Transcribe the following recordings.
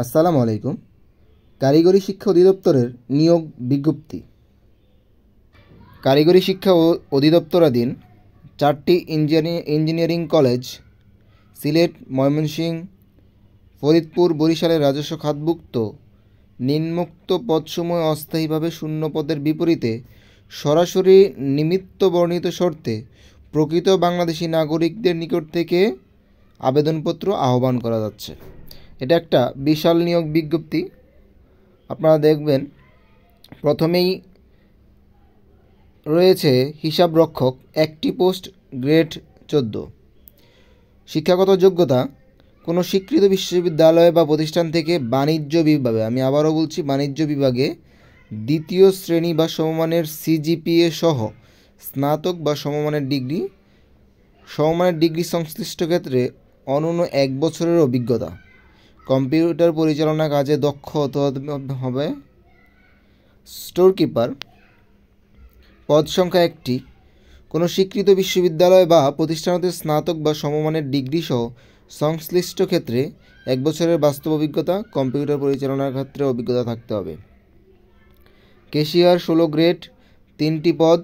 আসসালামু আলাইকুম। কারিগরি শিক্ষা অধিদপ্তরের নিয়োগ বিজ্ঞপ্তি। কারিগরি শিক্ষা অধিদপ্তরাধীন 4টি ইঞ্জিনিয়ারিং কলেজ সিলেট, ময়মনসিংহ, ফরিদপুর, বরিশালের রাজস্ব খাতভুক্ত নিম্নোক্ত পদসমূহে অস্থায়ীভাবে শূন্য পদের বিপরীতে সরাসরি নিমিত্ত বর্ণিত শর্তে প্রকৃত বাংলাদেশি নাগরিকদের নিকট থেকে আবেদনপত্র আহ্বান করা যাচ্ছে। এটা একটা বিশাল নিয়োগ বিজ্ঞপ্তি। আপনারা দেখবেন প্রথমেই রয়েছে হিসাব রক্ষক, একটি পোস্ট, গ্রেড 14। শিক্ষাগত যোগ্যতা কোনো স্বীকৃত বিশ্ববিদ্যালয় বা প্রতিষ্ঠান থেকে বাণিজ্য বিভাগে, আমি আবারও বলছি, বাণিজ্য বিভাগে 2য় শ্রেণী বা সমমানের সিজিপিএ সহ স্নাতক বা সমমানের ডিগ্রি সংশ্লিষ্ট ক্ষেত্রে অনূন্য 1 বছরের অভিজ্ঞতা। কম্পিউটার পরিচালনা কাজে দক্ষ হতে হবে। স্টোর কিপার, পদ সংখ্যা 1টি, কোনো স্বীকৃত বিশ্ববিদ্যালয় বা প্রতিষ্ঠান হতে স্নাতক বা সমমানের ডিগ্রি সহ সংশ্লিষ্ট ক্ষেত্রে 1 বছরের বাস্তব অভিজ্ঞতা। কম্পিউটার পরিচালনার ক্ষেত্রে অভিজ্ঞতা থাকতে হবে। ক্যাশিয়ার 16 গ্রেড, 3টি পদ।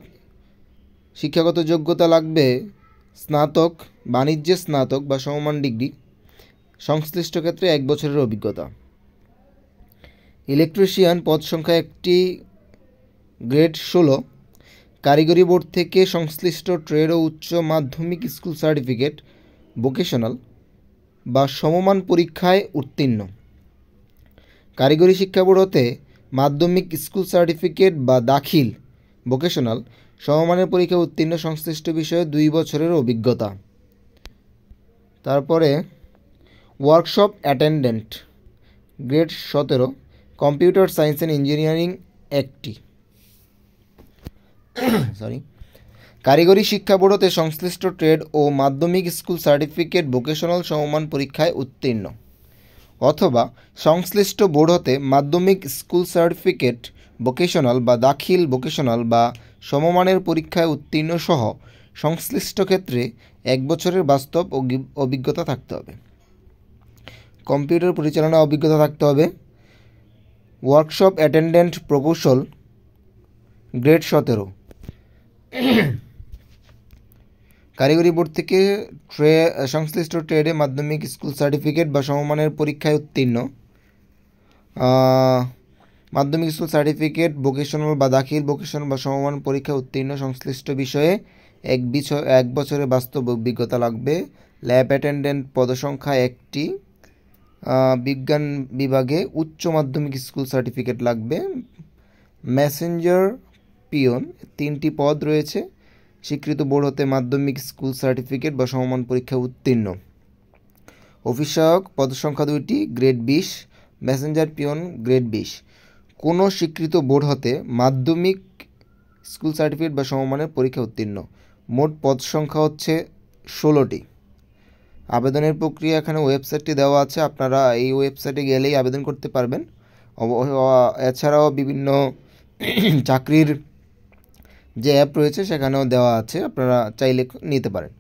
শিক্ষাগত যোগ্যতা লাগবে স্নাতক, বাণিজ্যে স্নাতক বা সমমান ডিগ্রি, সংশ্লিষ্ট ক্ষেত্রে 1 বছরের অভিজ্ঞতা। ইলেকট্রিশিয়ান, পদ সংখ্যা 1টি, গ্রেড 16, কারিগরি বোর্ড থেকে সংশ্লিষ্ট ট্রেড ও উচ্চ মাধ্যমিক স্কুল সার্টিফিকেট, ভোকেশনাল বা সমমান পরীক্ষায় উত্তীর্ণ। কারিগরি শিক্ষা বোর্ড হতে মাধ্যমিক স্কুল সার্টিফিকেট বা দাখিল, ভোকেশনাল, সমমানের পরীক্ষায় উত্তীর্ণ, সংশ্লিষ্ট বিষয়ে 2 বছরের অভিজ্ঞতা। তারপরে workshop attendant, grade 17, computer science and engineering 1টি। কারিগরি শিক্ষা বোর্ড হতে সংশ্লিষ্ট ট্রেড ও মাধ্যমিক স্কুল সার্টিফিকেট, ভোকেশনাল সমমান পরীক্ষায় উত্তীর্ণ, অথবা সংশ্লিষ্ট বোর্ড হতে মাধ্যমিক স্কুল সার্টিফিকেট, ভোকেশনাল বা দাখিল, ভোকেশনাল বা সমমানের পরীক্ষায় উত্তীর্ণ সহ সংশ্লিষ্ট ক্ষেত্রে 1 বছরের বাস্তব অভিজ্ঞতা থাকতে হবে। কম্পিউটার পরিচালনা অভিজ্ঞতা থাকতে হবে। ওয়ার্কশপ অ্যাটেন্ডেন্ট প্রকৌশল, গ্রেড 17, কারিগরি বোর্ড থেকে সংশ্লিষ্ট ট্রেডে মাধ্যমিক স্কুল সার্টিফিকেট বা সমমানের পরীক্ষায় উত্তীর্ণ, মাধ্যমিক স্কুল সার্টিফিকেট, ভোকেশনাল বা দাখিল, ভোকেশনাল বা সমমান পরীক্ষায় উত্তীর্ণ, সংশ্লিষ্ট বিষয়ে 1 বছরের বাস্তব অভিজ্ঞতা লাগবে। ল্যাব অ্যাটেন্ডেন্ট, পদসংখ্যা 1টি, বিজ্ঞান বিভাগে উচ্চ মাধ্যমিক স্কুল সার্টিফিকেট লাগবে। মেসেঞ্জার পিয়ন, 3টি পদ রয়েছে, স্বীকৃত বোর্ড হতে মাধ্যমিক স্কুল সার্টিফিকেট বা সমমান পরীক্ষা উত্তীর্ণ। অফিস সহায়ক, পদসংখ্যা 2টি, গ্রেড 20, মেসেঞ্জার পিয়ন, গ্রেড 20, কোনো স্বীকৃত বোর্ড হতে মাধ্যমিক স্কুল সার্টিফিকেট বা সমমানের পরীক্ষা উত্তীর্ণ। মোট পদ সংখ্যা হচ্ছে 16টি। আবেদনের প্রক্রিয়া এখানে ওয়েবসাইটটি দেওয়া আছে, আপনারা এই ওয়েবসাইটে গেলেই আবেদন করতে পারবেন। এছাড়াও বিভিন্ন চাকরির যে অ্যাপ রয়েছে সেখানেও দেওয়া আছে, আপনারা চাইলে নিতে পারেন।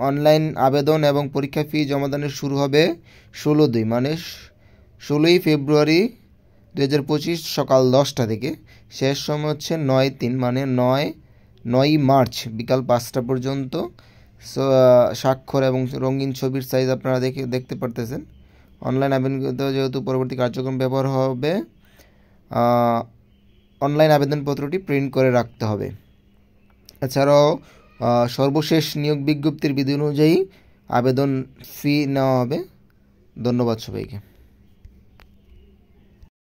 অনলাইন আবেদন এবং পরীক্ষা ফি জমাদানের শুরু হবে 16/2, মানে 16ই ফেব্রুয়ারি 2025 সকাল 10টা থেকে। শেষ সময় হচ্ছে 9/3, মানে 9ই মার্চ বিকাল 5টা পর্যন্ত। স্বাক্ষর এবং রঙিন ছবির সাইজ আপনারা দেখতে পারতেছেন। অনলাইন আবেদন যেহেতু পরবর্তী কার্যক্রম ব্যবহার হবে, অনলাইন আবেদনপত্রটি প্রিন্ট করে রাখতে হবে। এছাড়াও সর্বশেষ নিয়োগ বিজ্ঞপ্তির বিধি অনুযায়ী আবেদন ফি নেওয়া হবে। ধন্যবাদ সবাইকে।